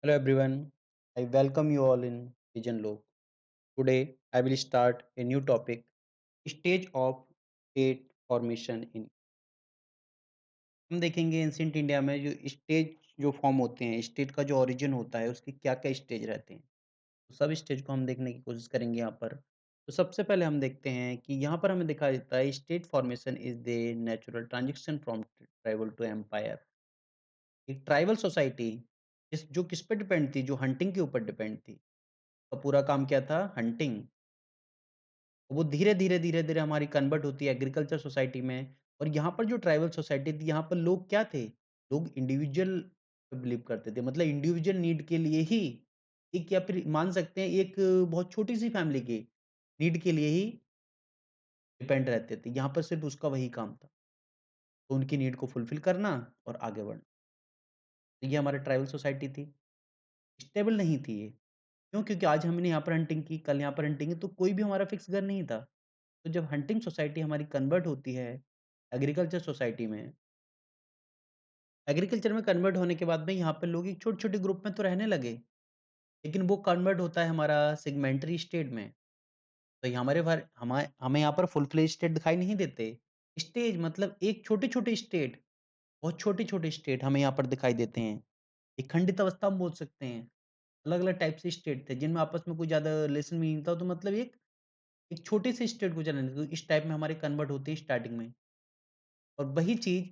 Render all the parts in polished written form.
Hello everyone, I welcome you all in Vision Log. Today I will start a new topic, stage of state formation in। हम देखेंगे ancient India में जो stage जो form होते हैं, state का जो ओरिजिन होता है उसके क्या-क्या स्टेज रहते हैं। तो सब स्टेज को हम देखने की कोशिश करेंगे यहाँ पर। तो सबसे पहले हम देखते हैं कि यहाँ पर हमें दिखाई देता है state formation is the natural transition from tribal to empire. एक ट्राइबल सोसाइटी जो किस पे डिपेंड थी? जो हंटिंग के ऊपर डिपेंड थी। का पूरा काम क्या था? हंटिंग। वो धीरे-धीरे, धीरे-धीरे हमारी कन्वर्ट होती है एग्रीकल्चर सोसाइटी में और यहाँ पर जो ट्राइबल सोसाइटी थी, यहाँ पर लोग क्या थे? लोग इंडिविजुअल बिलीव करते थे। मतलब इंडिविजुअल नीड के लिए ही एक या फिर मान सकते हैं एक बहुत छोटी-सी फैमिली की नीड के लिए ही डिपेंड रहते थे। यहाँ पर सिर्फ़ उसका वही काम था। तो उनकी नीड को फुलफ़िल करना और आगे बढ़ना। तो ये हमारी ट्राइबल सोसाइटी थी। स्टेबल नहीं थी ये। क्यों? क्योंकि आज हमने यहाँ पर हंटिंग की, कल यहाँ पर हंटिंग की, तो कोई भी हमारा फिक्स घर नहीं था। तो जब हंटिंग सोसाइटी हमारी कन्वर्ट होती है एग्रीकल्चर सोसाइटी में, एग्रीकल्चर में कन्वर्ट होने के बाद में यहाँ पे लोग एक छोटे-छोटे ग्रुप में तो रहने लगे, लेकिन वो कन्वर्ट होता है हमारा सेगमेंटरी स्टेट में। तो ये हमारे भर हमाए हमें यहाँ पर फुल फ्लेज स्टेट दिखाई नहीं देते। स्टेज मतलब एक छोटे-छोटे स्टेट, बहुत छोटे-छोटे स्टेट हमें यहाँ पर दिखाई देते हैं। एक खंडित अवस्था हम बोल सकते हैं। अलग-अलग टाइप से स्टेट थे जिनमें आपस में कोई ज़्यादा रिलेशन भी नहीं था, तो मतलब एक छोटे से स्टेट को चलाने तो इस टाइप में हमारे कन्वर्ट होते हैं स्टार्टिंग में। और वही चीज़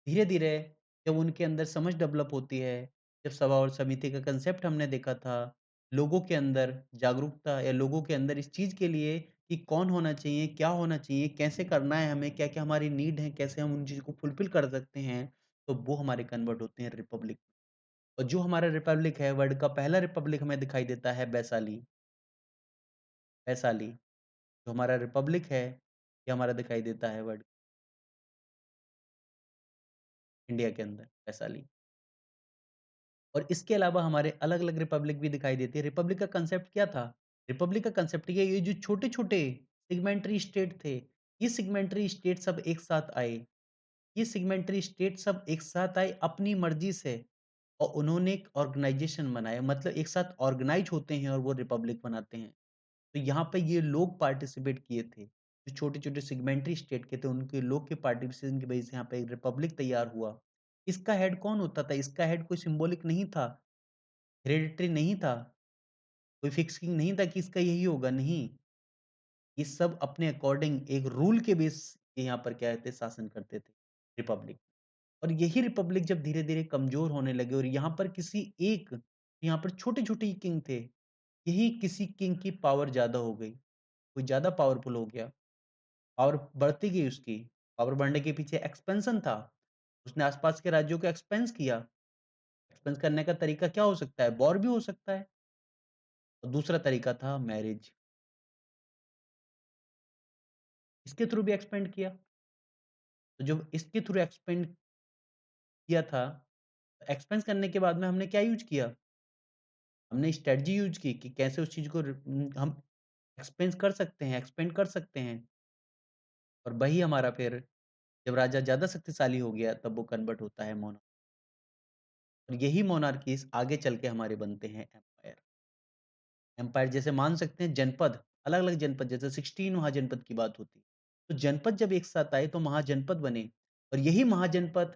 धीरे-धीरे जब उनके अंदर समझ डेवलप होती है, जब सभा और समिति का कांसेप्ट हमने देखा था, लोगों के अंदर जागरूकता या लोगों के अंदर इस चीज़ के लिए कि कौन होना चाहिए, क्या होना चाहिए, कैसे करना है हमें, क्या-क्या हमारी नीड है, कैसे हम उन चीज़ को फुलफ़िल कर सकते हैं, तो वो हमारे कन्वर्ट होते हैं रिपब्लिक। और जो हमारा रिपब्लिक है, वर्ल्ड का पहला रिपब्लिक हमें दिखाई देता है वैशाली, वैशाली। जो हमारा रिपब्लिक है, ये हमारा दिखाई देता है वर्ल्ड इंडिया के अंदर, वैशाली। और इसके अलावा हमारे अलग-अलग रिपब्लिक भी दिखाई देती है। रिपब्लिक का कांसेप्ट क्या था? रिपब्लिक का कांसेप्ट ये जो छोटे-छोटे सेगमेंटरी स्टेट थे, ये सेगमेंटरी स्टेट सब एक साथ आए। ये सेगमेंटरी स्टेट सब एक साथ आए अपनी मर्ज़ी से और उन्होंने एक ऑर्गनाइज़ेशन बनाया। मतलब एक साथ ऑर्गनाइज़ होते हैं और वो रिपब्लिक बनाते हैं। तो यहाँ पे ये लोग पार्टिसिपेट किए थे। जो छोटे-छोटे सेगमेंटरी स्टेट के थे, उनके लोग के पार्टिसिपेशन की वजह से यहाँ पे एक रिपब्लिक तैयार हुआ। इसका हेड कौन होता था? इसका हेड कोई सिम्बॉलिक नहीं था। हेरेडिटरी नहीं था, कोई फिक्स किंग नहीं था कि इसका यही होगा, नहीं। ये सब अपने अकॉर्डिंग एक रूल के बेस पे यहाँ पर क्या थे शासन करते थे, रिपब्लिक। और यही रिपब्लिक जब धीरे-धीरे कमज़ोर होने लगे और यहाँ पर किसी एक यहाँ पर छोटे-छोटे ही किंग थे, यही किसी किंग की पावर ज़्यादा हो गई, कोई ज़्यादा पावरफुल हो गया, पावर बढ़ती गई उसकी, पावर बढ़ने के पीछे एक्सपेंशन था, उसने आस-पास के राज्यों को एक्सपेंस किया, एक्सपेंस करने का तरीका क्या हो सकता है? वॉर भी हो सकता है और दूसरा तरीका था मैरेज। इसके थ्रू भी एक्सपेंड किया। तो जब इसके थ्रू एक्सपेंड किया था, एक्सपेंस करने के बाद में हमने क्या यूज़ किया? हमने स्ट्रैटेजी यूज़ की कि कैसे उस चीज़ को हम एक्सपेंस कर सकते हैं, एक्सपेंड कर सकते हैं और वही हमारा फिर जब राजा ज़्यादा शक्तिशाली हो गया तब वो कन्वर्ट होता है और यही मोनार्कीज़ आगे चल के हमारे बनते हैं एम्पायर। एम्पायर जैसे मान सकते हैं जनपद, अलग-अलग जनपद जैसे 16 महाजनपद की बात होती है। तो जनपद जब एक साथ आए तो महाजनपद बने और यही महाजनपद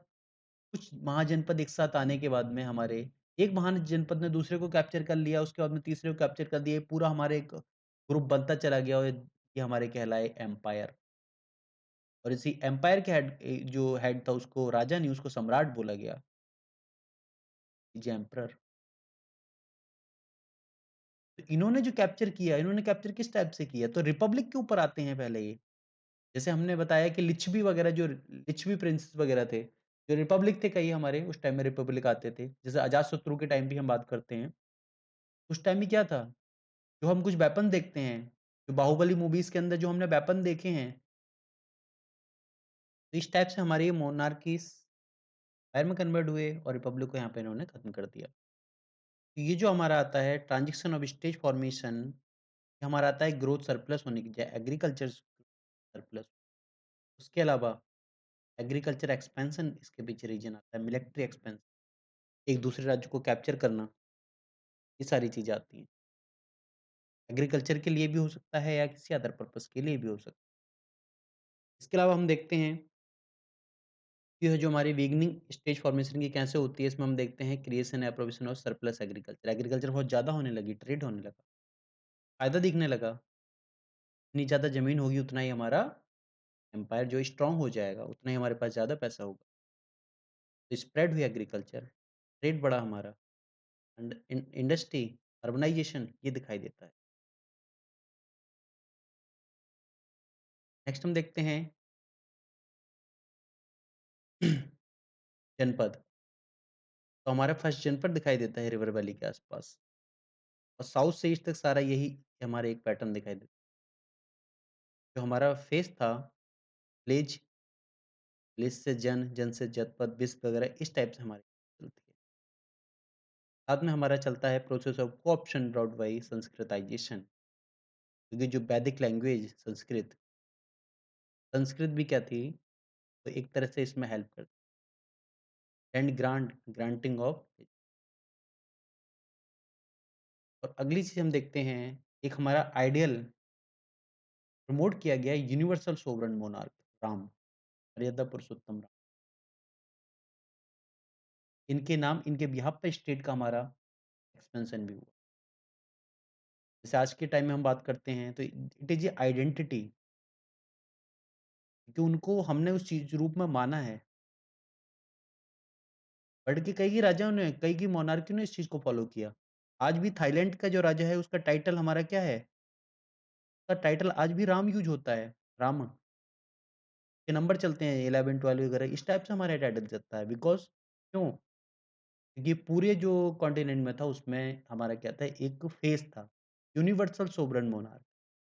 कुछ महाजनपद एक साथ आने के बाद में हमारे एक महाजनपद ने दूसरे को कैप्चर कर लिया, उसके बाद में तीसरे को कैप्चर कर दिया, ये पूरा हमारे एक ग्रुप बनता चला गया और ये हमारे कहलाए एम्पायर। और इसी एम्पायर के जो हेड था उसको राजा नहीं उसको सम्राट बोला गया, जी एम्परर। तो इन्होंने जो कैप्चर किया, इन्होंने कैप्चर किस टाइप से किया? तो रिपब्लिक के ऊपर आते हैं पहले ये। जैसे हमने बताया कि लिच्छवी वगैरह जो लिच्छवी प्रिंसेस वगैरह थे, जो रिपब्लिक थे कई हमारे उस टाइम में रिपब्लिक आते थे। जैसे अजातशत्रु के टाइम की हम बात करते हैं। उस टाइम में क्या था? जो हम कुछ वेपन देखते हैं, जो बाहुबली मूवीज़ के अंदर जो हमने वेपन देखे हैं, तो इस टाइप से हमारे ये मोनार्कीज़ एम्पायर में कन्वर्ट हुए और रिपब्लिक को यहाँ पे इन्होंने खत्म कर दिया। तो ये जो हमारा आता है ट्रांज़िशन ऑफ स्टेट फॉर्मेशन, ये हमारा आता है ग्रोथ सरप्लस होने की बजाय एग्रीकल्चर सरप्लस। उसके अलावा एग्रीकल्चर एक्सपेंशन इसके पीछे रीज़न आता है, मिलिट्री एक्सपेंशन, एक दूसरे राज्य को कैप्चर करना। ये सारी चीज़ें आती हैं। एग्रीकल्चर के लिए भी हो सकता है या किसी अदर पर्पज़ के लिए भी हो सकता है। इसके अलावा हम देखते हैं कि ये जो हमारी बिगिनिंग स्टेज फॉर्मेशन की कैसे होती है, इसमें हम देखते हैं क्रिएशन, एप्रोप्रिएशन और सरप्लस एग्रीकल्चर। एग्रीकल्चर बहुत ज़्यादा होने लगी, ट्रेड होने लगा, फ़ायदा दिखने लगा। जितनी ज़्यादा ज़मीन होगी उतना ही हमारा एम्पायर जो स्ट्रॉन्ग हो जाएगा, उतना ही हमारे पास ज़्यादा पैसा होगा। तो स्प्रेड हुई एग्रीकल्चर, ट्रेड बढ़ा हमारा एंड इंडस्ट्री, अर्बनाइज़ेशन ये दिखाई देता है। नेक्स्ट हम देखते हैं जनपद। तो हमारा फर्स्ट जनपद दिखाई देता है रिवर वैली के आस-पास और साउथ से ईस्ट तक सारा यही हमारा एक पैटर्न दिखाई देता है। जो हमारा फेस था विलेज, विलेज से जन, जन से जनपद, विश्व वगैरह इस टाइप से हमारी चलती है। साथ में हमारा चलता है process of co-option brought by Sanskritisation क्योंकि जो वैदिक लैंग्वेज संस्कृत, संस्कृत भी क्या थी? तो एक तरह से इसमें हेल्प करती एंड ग्रांटिंग ऑफ और अगली चीज़ हम देखते हैं, एक हमारा आइडियल प्रमोट किया गया यूनिवर्सल सोवरेन मोनार्क राम, मर्यादा पुरुषोत्तम राम। इनके नाम, इनके बिहाफ पे स्टेट का हमारा एक्सपेंशन भी हुआ। जैसे आज के टाइम में हम बात करते हैं तो इट इज़ ए आइडेंटिटी कि उनको हमने उस चीज़ रूप में माना है। वर्ल्ड के कई राजाओं ने, कई की मोनार्की ने इस चीज़ को फ़ॉलो किया। आज भी थाईलैंड का जो राजा है उसका टाइटल हमारा क्या है? उसका टाइटल आज भी राम यूज़ होता है, राम के नंबर चलते हैं 11, 12 वगैरह इस टाइप से हमारा टाइटल चलता है बिकॉज़ क्यों? क्योंकि पूरे जो कॉन्टिनेंट में था उसमें हमारा क्या था एक फेस था, यूनिवर्सल सोवरेन मोनार्क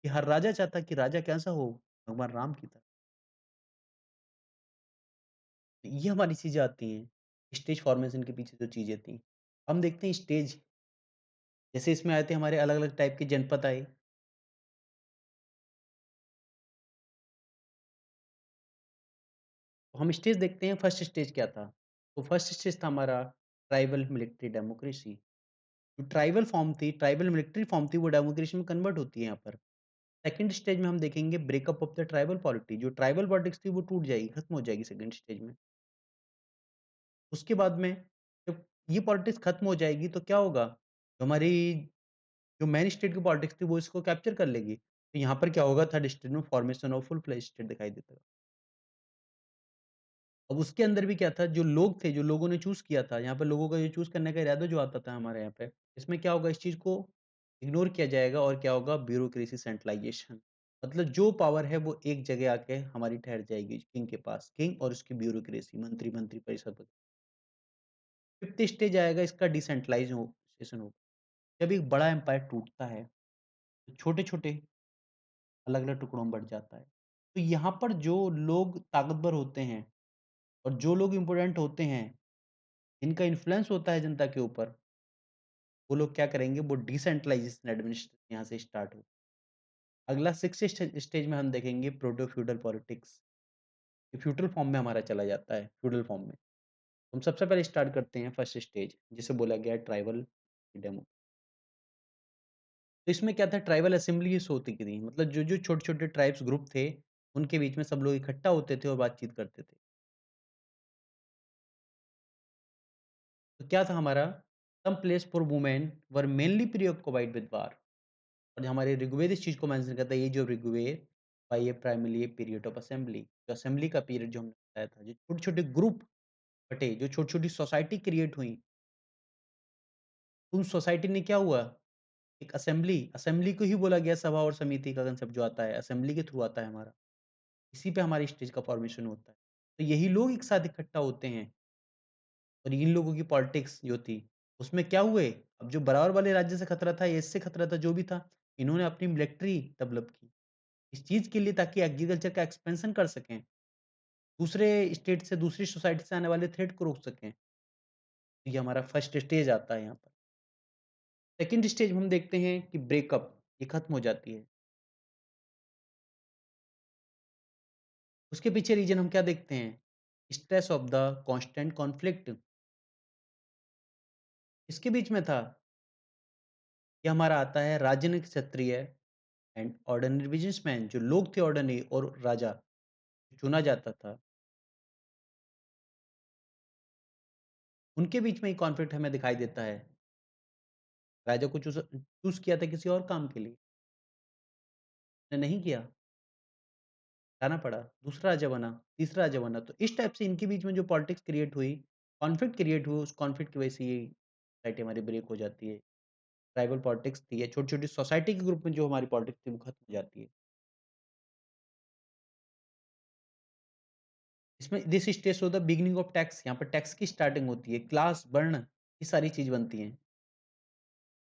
कि हर राजा चाहता कि राजा कैसा हो? भगवान राम की तरह। ये हमारी चीज़ें आती हैं, स्टेज फॉर्मेशन के पीछे जो चीज़ें थी। हम देखते हैं स्टेज जैसे इसमें आए थे हमारे अलग-अलग टाइप के जनपद आए। तो हम स्टेज देखते हैं फर्स्ट स्टेज क्या था? तो फर्स्ट स्टेज था हमारा ट्राइबल मिलिट्री डेमोक्रेसी। जो ट्राइबल फॉर्म थी, ट्राइबल मिलिट्री फॉर्म थी वो डेमोक्रेसी में कन्वर्ट होती है यहाँ पर। सेकंड स्टेज में हम देखेंगे breakup of the tribal polity जो ट्राइबल पॉलिटिक्स थी वो टूट जाएगी, खत्म हो जाएगी सेकंड स्टेज में। उसके बाद में जब ये पॉलिटिक्स खत्म हो जाएगी तो क्या होगा? जो हमारी जो मेन स्टेट की पॉलिटिक्स थी वो इसको कैप्चर कर लेगी। तो यहाँ पर क्या होगा थर्ड स्टेज में formation of full fledged state दिखाई देता है। अब उसके अंदर भी क्या था जो लोग थे, जो लोगों ने चूज़ किया था, यहाँ पे लोगों का ये चूज़ करने का इरादा जो आता था हमारे यहाँ पे, इसमें क्या होगा इस चीज़ को इग्नोर किया जाएगा और क्या होगा ब्यूरोक्रेसी सेंट्रलाइज़ेशन। मतलब जो पावर है वो एक जगह आके हमारी ठहर जाएगी किंग के पास, किंग और उसकी ब्यूरोक्रेसी मंत्री मंत्रिपरिषद। फिफ्थ स्टेज आएगा इसका डिसेंट्रलाइज हो सेशन होगा। जब एक बड़ा एम्पायर टूटता है, तो छोटे-छोटे अलग-अलग टुकड़ों में बँट जाता है। तो यहाँ पर जो लोग ताकतवर होते हैं और जो लोग इम्पोर्टेंट होते हैं, जिनका इन्फ्लुएंस होता है जनता के ऊपर, वो लोग क्या करेंगे वो डिसेंट्रलाइजेशन एडमिनिस्ट्रेशन यहाँ से स्टार्ट हो। अगला सिक्स्थ स्टेज में हम देखेंगे प्रोटो फ्यूडल पॉलिटिक्स। ये फ्यूडल फॉर्म में हमारा चला जाता है, फ्यूडल फॉर्म में। हम सबसे पहले स्टार्ट करते हैं फर्स्ट स्टेज, जिसे बोला गया है ट्राइबल डेमो। तो इसमें क्या था ट्राइबल असेंबलीज़ होती थी, मतलब जो-जो छोटे-छोटे ट्राइब्स ग्रुप थे, उनके बीच में सब लोग इकट्ठा होते थे और बातचीत करते थे। तो क्या था हमारा some place for women were mainly preoccupied with war और हमारे ऋग्वेद इस चीज़ को मेंशन करता है, ये जो Rigveda by a primary period of assembly, जो असेंबली का पीरियड जो हमने बताया था, जो छोटे-छोटे ग्रुप बटे, जो छोटी-छोटी सोसाइटी क्रिएट हुई, उन सोसाइटी ने क्या हुआ, एक असेंबली असेंबली को ही बोला गया सभा और समिति का कंसेप्ट जो आता है, असेंबली के थ्रू आता है हमारा। इसी पे हमारी स्टेज का फॉर्मेशन होता है। तो यही लोग एक साथ इकट्ठा होते हैं और इन लोगों की पॉलिटिक्स जो थी, उसमें क्या हुए, अब जो बराबर वाले राज्य से खतरा था या इससे खतरा था, जो भी था, इन्होंने अपनी मिलिट्री डेवलप की। इस चीज़ के लिए ताकि एग्रीकल्चर का एक्सपेंशन कर सकें, दूसरे स्टेट से, दूसरी सोसाइटी से आने वाले थ्रेट को रोक सकें। तो ये हमारा फर्स्ट स्टेज आता है यहाँ पर। सेकंड स्टेज हम देखते हैं कि ब्रेकअप, ये खत्म हो जाती है। उसके पीछे रीज़न हम क्या देखते हैं? Stress of the constant conflict, किसके बीच में था? ये हमारा आता है राजनीतिक क्षत्रिय एंड ऑर्डिनरी बिजनेसमैन, जो लोग थे ऑर्डिनरी और राजा चुना जाता था, उनके बीच में ही कॉन्फ्लिक्ट हमें दिखाई देता है। राजा को चूज़ किया था किसी और काम के लिए, उसने नहीं किया, हटाना पड़ा, दूसरा राजा बना, तीसरा राजा बना। तो इस टाइप से इनके बीच में जो पॉलिटिक्स क्रिएट हुई, कॉन्फ्लिक्ट क्रिएट हुई, उस कॉन्फ्लिक्ट की वजह से ये सोसाइटी हमारी ब्रेक हो जाती है। ट्राइबल पॉलिटिक्स थी, या छोटी-छोटी सोसाइटी के ग्रुप में जो हमारी पॉलिटिक्स थी, वो खत्म हो जाती है। इसमें this stage show the beginning of tax, यहाँ पर टैक्स की स्टार्टिंग होती है, क्लास, वर्ण, ये सारी चीज़ बनती हैं।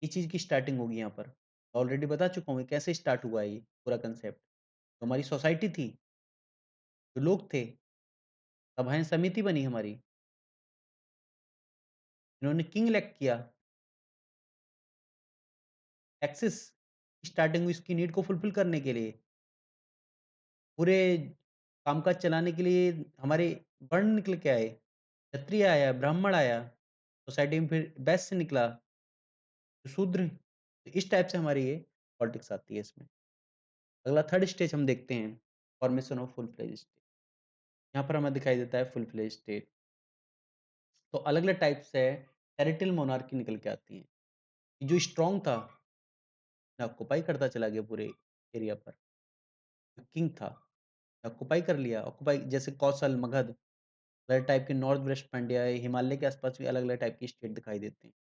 ये चीज़ की स्टार्टिंग होगी यहाँ पर। ऑलरेडी बता चुका हूँ, ये कैसे स्टार्ट हुआ है ये पूरा कांसेप्ट। तो हमारी सोसाइटी थी, जो लोग थे, सभाएँ समिति बनी हमारी, इन्होंने किंग इलेक्ट किया, टैक्सेस स्टार्टिंग हुई इसकी नीड को फुलफिल करने के लिए। पूरे कामकाज चलाने के लिए हमारे वर्ण निकल के आए, क्षत्रिय आया, ब्राह्मण आया, सोसाइटी में फिर वैश्य निकला, शूद्र। तो इस टाइप से हमारी ये पॉलिटिक्स आती है इसमें। अगला थर्ड स्टेज हम देखते हैं, formation of full fledge state. यहाँ पर हमें दिखाई देता है फुल फ्लेज स्टेट। तो अलग-अलग टाइप से टेरिटोरियल मोनार्की निकल के आती है। जो स्ट्रॉन्ग था, ऑक्युपाई करता चला गया पूरे एरिया पर। जो किंग था, ऑक्युपाई कर लिया, ऑक्युपाई जैसे कौशल, मगध, अलग टाइप के नॉर्थ वेस्ट पांड्या, हिमालय के आसपास भी अलग-अलग टाइप के स्टेट दिखाई देते हैं।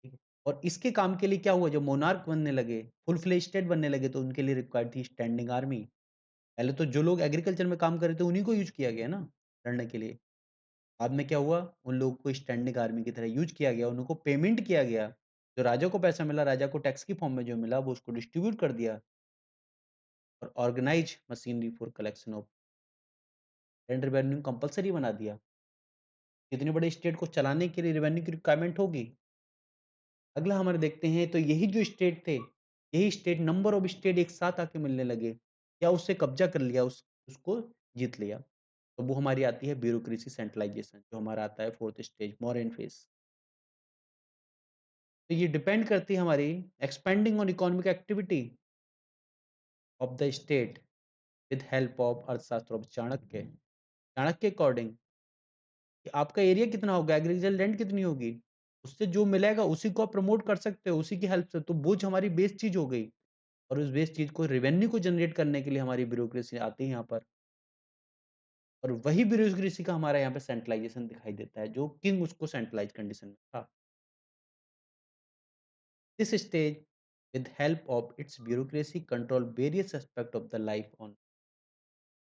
ठीक है? और इसके काम के लिए क्या हुआ, जब मोनार्क बनने लगे, फुल फ्लेज स्टेट बनने लगे, तो उनके लिए रिक्वायर्ड थी स्टैंडिंग आर्मी। पहले तो जो लोग एग्रीकल्चर में काम कर रहे थे, उन्हीं को यूज़ किया गया ना, लड़ने के लिए। बाद में क्या हुआ, उन लोगों को स्टैंडिंग आर्मी की तरह यूज़ किया गया, उनको पेमेंट किया गया। जो राजा को पैसा मिला, राजा को टैक्स की फॉर्म में जो मिला, वो उसको डिस्ट्रीब्यूट कर दिया, और organise machinery for collection of land revenue compulsory बना दिया। इतने बड़े स्टेट को चलाने के लिए रेवेन्यू की रिक्वायरमेंट होगी। अगला हमारे देखते हैं, तो यही जो स्टेट थे, यही स्टेट, नंबर ऑफ स्टेट एक साथ आके मिलने लगे, या उससे कब्जा कर लिया, उसको जीत लिया। तो वो हमारी आती है ब्यूरोक्रेसी सेंट्रलाइजेशन, जो हमारा आता है फोर्थ स्टेज, मॉडर्न फेज। तो ये डिपेंड करती है हमारी expanding on economic activity of the state with help of अर्थशास्त्र ऑफ चाणक्य। चाणक्य के अकॉर्डिंग कि आपका एरिया कितना होगा, एग्रीकल्चर लैंड कितनी होगी, उससे जो मिलेगा उसी को आप प्रमोट कर सकते हो, उसी की हेल्प से। तो वो जो हमारी बेस चीज हो गई, और उस बेस चीज को रेवेन्यू को जनरेट करने के लिए हमारी ब्यूरोक्रेसी आती है यहाँ पर। और वही ब्यूरोक्रेसी का हमारा यहाँ पे सेंट्रलाइजेशन दिखाई देता है, जो किंग उसको सेंट्रलाइज कंडीशन में था। This stage with help of its bureaucracy control various aspect of the life on,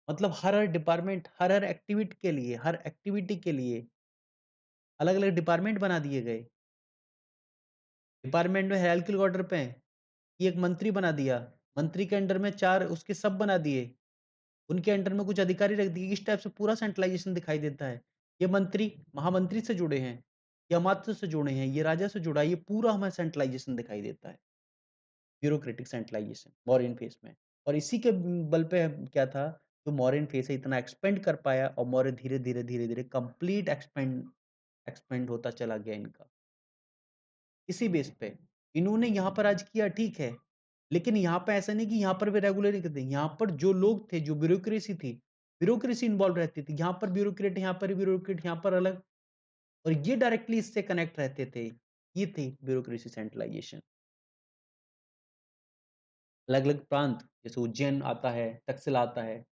मतलब हर डिपार्टमेंट, हर एक्टिविटी के लिए, हर एक्टिविटी के लिए अलग अलग डिपार्टमेंट बना दिए गए। डिपार्टमेंट में हायरार्किकल ऑर्डर पे है, कि एक मंत्री बना दिया, मंत्री के अंडर में चार उसके सब बना दिए, उनके अंडर में कुछ अधिकारी रख दिए। इस टाइप से पूरा सेंट्रलाइजेशन दिखाई देता है। ये मंत्री महामंत्री से जुड़े हैं, ये अमात्य से जुड़े हैं, ये राजा से जुड़ा है, ये पूरा हमें सेंट्रलाइजेशन दिखाई देता है, ब्यूरोक्रेटिक सेंट्रलाइजेशन मॉडर्न फेज में। और इसी के बल पे क्या था, जो मॉडर्न फेज है इतना एक्सपेंड कर पाया, और मौर्य धीरे धीरे धीरे धीरे कंप्लीट एक्सपेंड एक्सपेंड होता चला गया इनका। इसी बेस पे इन्होंने यहाँ पर आज किया, ठीक है, लेकिन यहाँ पे ऐसा नहीं कि यहाँ पर भी रेगुलर करते, यहाँ पर जो लोग थे, जो ब्यूरोक्रेसी थी, ब्यूरोक्रेसी इन्वॉल्व रहती थी, यहाँ पर ब्यूरोक्रेट, यहाँ पर ब्यूरोक्रेट, यहाँ पर अलग, और ये डायरेक्टली इससे कनेक्ट रहते थे। ये थी ब्यूरोक्रेसी सेंट्रलाइजेशन। अलग अलग प्रांत, जैसे उज्जैन आता है, तक्षशिला आता है,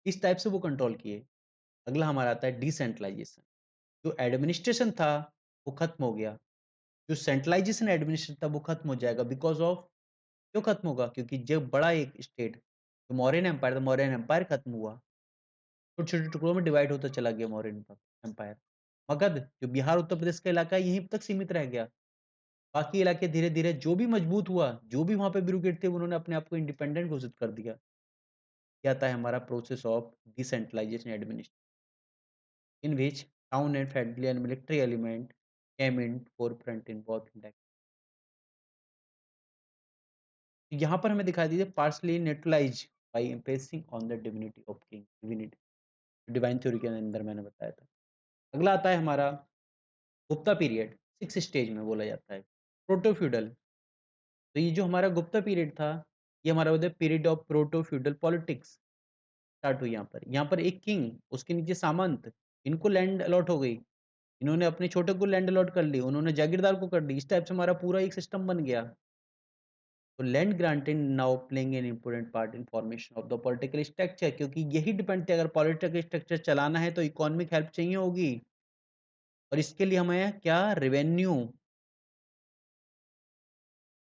इस टाइप से वो कंट्रोल किए। अगला हमारा आता है डिसेंट्रलाइजेशन। जो एडमिनिस्ट्रेशन था, वो खत्म हो गया। जो सेंट्रलाइजेशन एडमिनिस्ट्रेशन था, वो खत्म हो जाएगा, बिकॉज ऑफ, क्यों खत्म होगा, क्योंकि जब बड़ा एक स्टेट, जो मौर्यन एम्पायर था, मौर्यन एम्पायर खत्म हुआ, छोटे छोटे टुकड़ों में डिवाइड होता चला गया मौर्यन एम्पायर। मगध, जो बिहार उत्तर प्रदेश का इलाका है, यहीं तक सीमित रह गया। बाकी इलाके धीरे धीरे जो भी मजबूत हुआ, जो भी वहां पे ब्यूरोक्रेट थे, उन्होंने अपने आप को इंडिपेंडेंट घोषित कर दिया। क्या था हमारा process of decentralisation administration, in which town and federal and military element came in forefront in both index। यहाँ पर हमें दिखा दीजिए partially neutralize by emphasizing on the divinity of king, divinity divine theory के अंदर मैंने बताया था। अगला आता है हमारा गुप्ता पीरियड, सिक्स स्टेज में बोला जाता है, प्रोटो फ्यूडल। तो ये जो हमारा गुप्ता पीरियड था, ये हमारा होता है period of proto feudal politics start हुई यहाँ पर। यहाँ पर एक किंग, उसके नीचे सामंत, इनको लैंड अलॉट हो गई। इन्होंने अपने छोटे को लैंड अलॉट कर ली, उन्होंने जागीरदार को कर दी। इस टाइप से हमारा पूरा एक सिस्टम बन गया। तो land granting now playing an important part in formation of the political structure, क्योंकि यही डिपेंड है, अगर पॉलिटिकल स्ट्रक्चर चलाना है तो इकोनॉमिक हेल्प चाहिए होगी और इसके लिए हमें क्या रेवेन्यू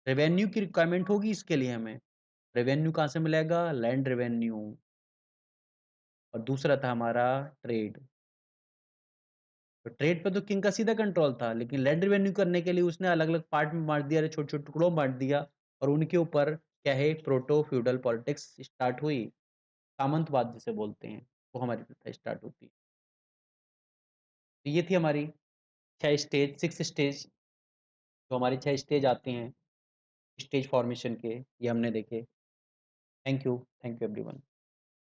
रेवेन्यू की रिक्वायरमेंट होगी इसके लिए हमें। रेवेन्यू कहाँ से मिलेगा? Land revenue. और दूसरा था हमारा ट्रेड। तो ट्रेड पे तो किंग का सीधा कंट्रोल था, लेकिन लैंड रेवेन्यू करने के लिए उसने अलग-अलग पार्ट में बाँट दिया, छोटे-छोटे टुकड़ों में बाँट दिया और उनके ऊपर क्या है प्रोटो फ्यूडल पॉलिटिक्स स्टार्ट हुई। सामंतवाद जिसे बोलते हैं, वो हमारी प्रथा स्टार्ट होती है। तो ये थी हमारी 6 स्टेज, 6 स्टेज, जो हमारे 6 स्टेज आते हैं, स्टेज फॉर्मेशन के, ये हमने देखे। Thank you everyone.